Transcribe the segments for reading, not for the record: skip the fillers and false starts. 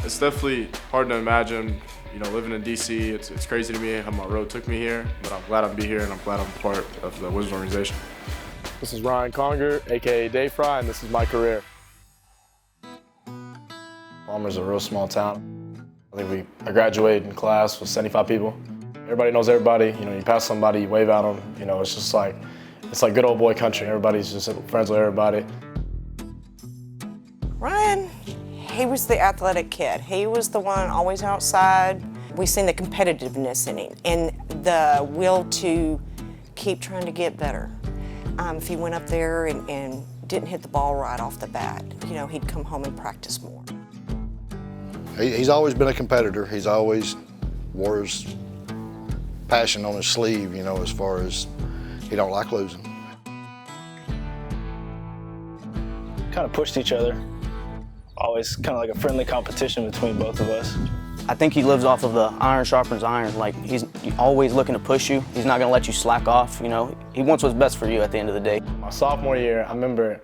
It's definitely hard to imagine, living in DC. It's crazy to me how my road took me here, but I'm glad I'm here and I'm glad I'm part of the Wizards organization. This is Ryan Conger, aka Dayfri, and this is my career. Palmer's a real small town. I think I graduated in class with 75 people. Everybody knows everybody. You pass somebody, you wave at them. It's just like, it's like good old boy country. Everybody's just friends with everybody. Ryan, he was the athletic kid. He was the one always outside. We've seen the competitiveness in him and the will to keep trying to get better. If he went up there and didn't hit the ball right off the bat, he'd come home and practice more. He's always been a competitor. He's always wore his passion on his sleeve, as far as he don't like losing. Kind of pushed each other. Always kind of like a friendly competition between both of us. I think he lives off of the iron sharpens iron. Like, he's always looking to push you. He's not gonna let you slack off, He wants what's best for you at the end of the day. My sophomore year, I remember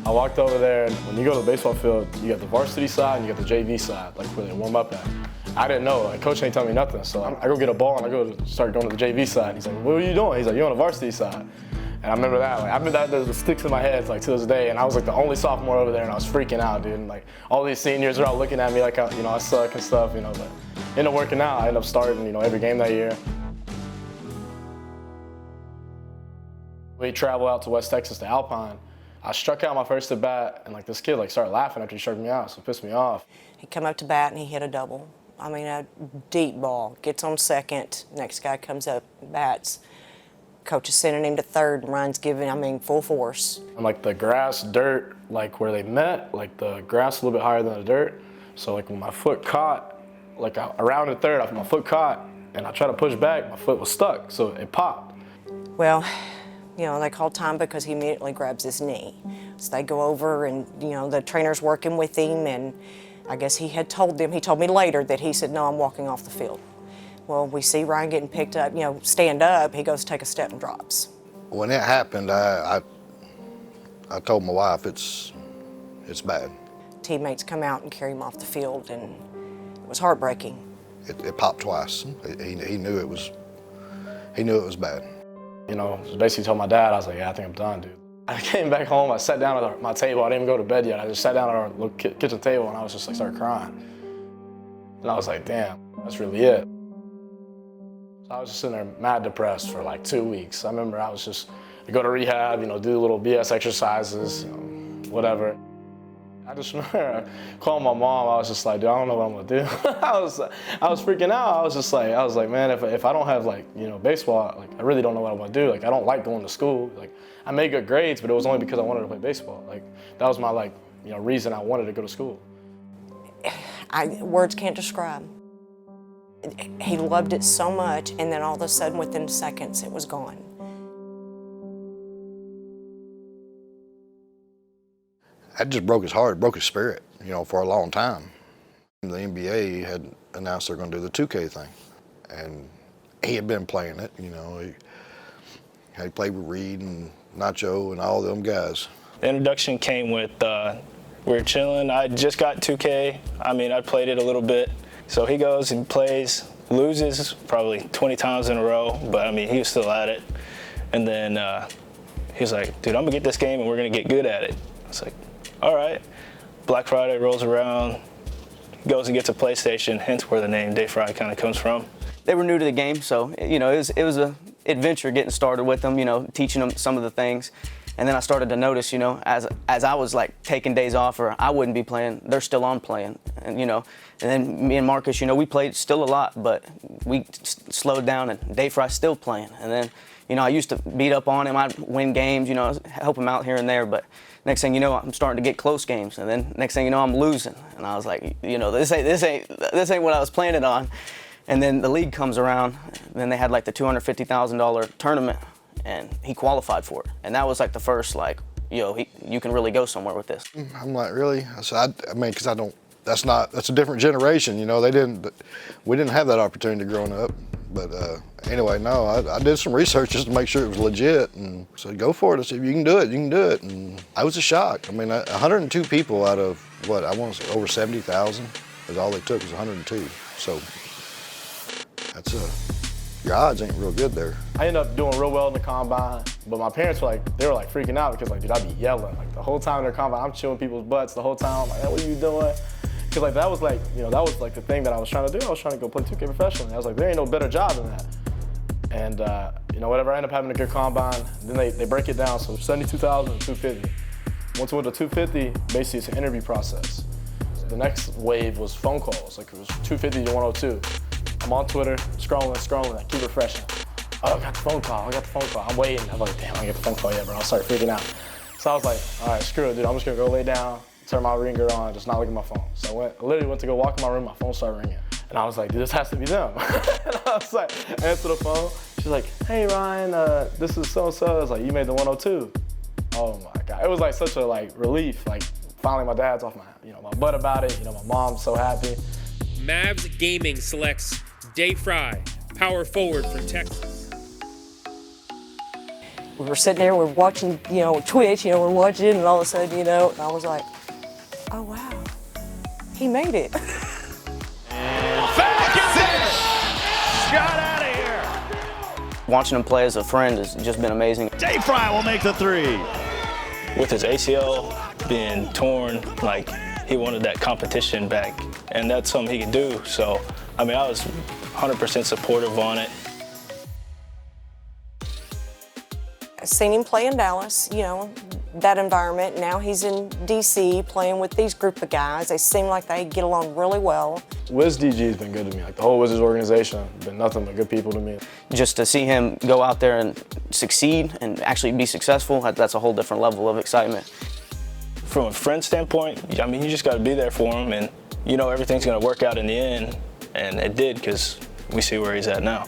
I walked over there, and when you go to the baseball field, you got the varsity side and you got the JV side, like where they warm up at. I didn't know, coach ain't tell me nothing, so I go get a ball and I go to start going to the JV side. He's like, what are you doing? He's like, you're on the varsity side. And I remember that, I remember that sticks in my head to this day, and I was like the only sophomore over there and I was freaking out, dude. And all these seniors are all looking at me like, I suck and stuff, but ended up working out. I ended up starting, every game that year. We travel out to West Texas to Alpine. I struck out my first at bat, and this kid started laughing after he struck me out, so it pissed me off. He come up to bat and he hit a double. A deep ball, gets on second, next guy comes up, bats. Coach is sending him to third, and Ryan's giving, full force. And the grass, dirt, where they met, the grass a little bit higher than the dirt. So when my foot caught, around the third, my foot caught, and I tried to push back, my foot was stuck, so it popped. Well, they call time because he immediately grabs his knee. So they go over and, the trainer's working with him, and I guess he had told them, he told me later that he said, no, I'm walking off the field. Well, we see Ryan getting picked up, stand up, he goes to take a step and drops. When it happened, I told my wife it's bad. Teammates come out and carry him off the field, and it was heartbreaking. It popped twice. He knew it was bad. Basically told my dad, I was like, yeah, I think I'm done, dude. I came back home, I sat down at my table, I didn't even go to bed yet. I just sat down at our little kitchen table and I was just started crying. And I was like, damn, that's really it. So I was just sitting there mad depressed for 2 weeks. I remember I go to rehab, do little BS exercises, whatever. I just remember calling my mom. I was just like, dude, I don't know what I'm gonna do. I was freaking out. I was like, man, if I don't have baseball, I really don't know what I'm gonna do. I don't like going to school. I made good grades, but it was only because I wanted to play baseball. That was my reason I wanted to go to school. Words can't describe. He loved it so much, and then all of a sudden, within seconds, it was gone. That just broke his heart, broke his spirit, for a long time. The NBA had announced they're going to do the 2K thing, and he had been playing it, He played with Reed and Nacho and all them guys. The introduction came with, we were chilling. I just got 2K. I played it a little bit. So he goes and plays, loses probably 20 times in a row, but he was still at it. And then he was like, dude, I'm gonna get this game and we're gonna get good at it. I was like, all right. Black Friday rolls around, goes and gets a PlayStation, hence where the name Dayfri kind of comes from. They were new to the game, so it was an adventure getting started with them, teaching them some of the things. And then I started to notice, as I was taking days off or I wouldn't be playing, they're still on playing. And then me and Marcus, we played still a lot, but we slowed down and Dayfri's still playing. And then, I used to beat up on him, I'd win games, help him out here and there, but next thing you know, I'm starting to get close games. And then next thing you know, I'm losing. And I was like, this ain't what I was planning on. And then the league comes around, and then they had the $250,000 tournament, and he qualified for it. And that was the first, you can really go somewhere with this. I'm like, really? I said, because I don't, that's a different generation, we didn't have that opportunity growing up. But anyway, no, I did some research just to make sure it was legit and said, go for it. I said, if you can do it, you can do it. And I was a shock. 102 people out of, I want to say over 70,000. Is all they took was 102. So your odds ain't real good there. I ended up doing real well in the combine, but my parents were like, they were like freaking out because like, dude, I'd be yelling. Like the whole time in their combine, I'm chewing people's butts the whole time. I'm like, hey, what are you doing? Because like that was like, that was like the thing that I was trying to do. I was trying to go play 2K professionally. I was like, there ain't no better job than that. And whatever, I ended up having a good combine. Then they break it down, so 72,000 and 250. Once we went to 250, basically it's an interview process. So the next wave was phone calls, like it was 250 to 102. I'm on Twitter, scrolling, I keep refreshing. Oh, I got the phone call, I'm waiting. I'm like, damn, I get the phone call yet, bro. I started freaking out. So I was like, all right, screw it, dude. I'm just gonna go lay down, turn my ringer on, just not look at my phone. So I literally went to go walk in my room, my phone started ringing. And I was like, dude, this has to be them. And I was like, I answer the phone. She's like, hey, Ryan, this is so-and-so. I was like, you made the 102. Oh my God. It was like such a relief, like finally my dad's off my butt about it. My mom's so happy. Mavs Gaming selects Dayfri, power forward for Texas. We were sitting there, we're watching, Twitch, we're watching, and all of a sudden, and I was like, oh wow, he made it. Shot out of here. Watching him play as a friend has just been amazing. Dayfri will make the three. With his ACL being torn, like he wanted that competition back, and that's something he could do. So, I mean, I was 100% supportive on it. I seen him play in Dallas, that environment. Now he's in DC playing with these group of guys. They seem like they get along really well. WizDG's been good to me. Like the whole Wizards organization, been nothing but good people to me. Just to see him go out there and succeed and actually be successful, that's a whole different level of excitement. From a friend standpoint, I mean, you just got to be there for him, and everything's going to work out in the end, and it did because we see where he's at now.